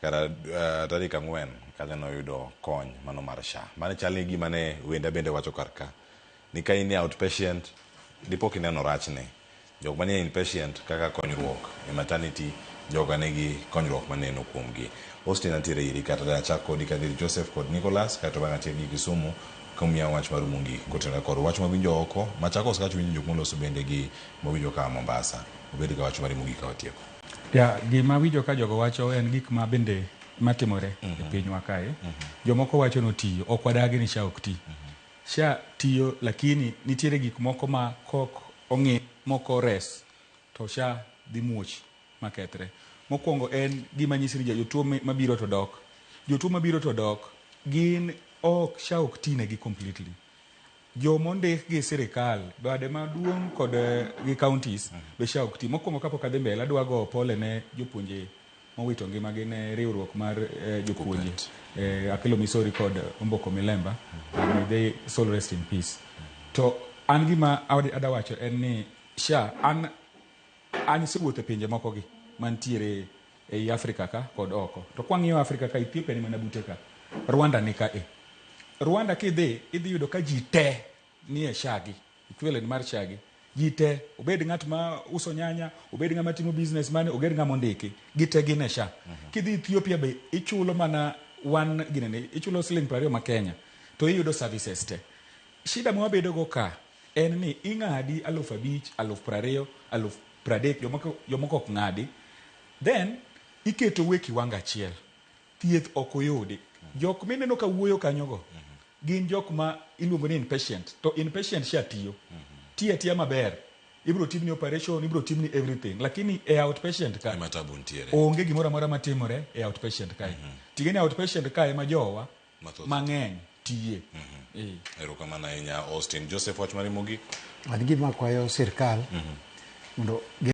kara tarik 4 kale noyudo kony mano mar SHA. Mane chali gima ne wenda bende wacho karka ni ka in outpatient dipo kineno rachne jok manie inpatient kaka konyruok e maternity joga negi konyruok maneno kuomgi. Austin antiere iri kata da chako kodi kadiri Joseph kod Nicholas kata bang' atier gi Kisumu kumia wach mar mungi kotena kod wach mawinjo oko Machakos kacho winjo jok moloso bende gi mawinjo ka Mombasa obedi ka wach mar mungi ka watieko. Gima winjo ka jogo wacho en gik ma bende matimore e pinywa kae. Jomoko wacho no tiyo ok wadagi ni SHA ok ti. SHA tiyo lakini nitiere gik moko ma kok ong'i moko res to SHA dhi muoch makethre. Mokwongo en gima nyisi ni jotuo mabiro to dok. Jotuo mabiro to dok gin ok SHA ok tinegi completely. Jomondik gi sirikal bade maduong' kod gi counties be SHA ok ti. Mokwongo kapok adhi mbele adwa go pole ne jopuonje mowito ngimagi ne riwruok mar jopuonje Akelo Misori kod Omboko Milemba. May they soul rest in peace. To an gima adawacho en ni SHA an sewuotho pinje moko gi mantiere ei Afrika ka kod oko. To kwang'iyo Afrika ka Ethiopia ni mana bute ka. Rwanda ni ka Rwanda idhi yudo ka ji te ni e SHA gi. Equivalent mar SHA gi. Ji te obed ng'at ma uso nyanya, obed ng'ama timo business man, obed ng'ama ondiki, gite gin e SHA. Kidhi Ethiopia be ichulo mana ichulo siling 20 ma Kenya to iyudo services te. Shida ma wabedo go ka en ni ing'adi 5,000, 20,000, 30,000 jomoko ok ng'adi. Then iketo weki wanga achiel. Thieth ok oyudi. Jok mineno ka wuoyo kanyogo gin jok ma iluongo ni inpatient. To inpatient SHA tiyo. Tiya maber. Ibro timni operation, ibro timni everything. Lakini e outpatient ka onge gimoro amora matimore e outpatient ka. Tigeni outpatient ka ema jowa mang'eny tiye. Erokamano ahinya Austin. Joseph wach mari mogik. An gima kwayo sirkal mondo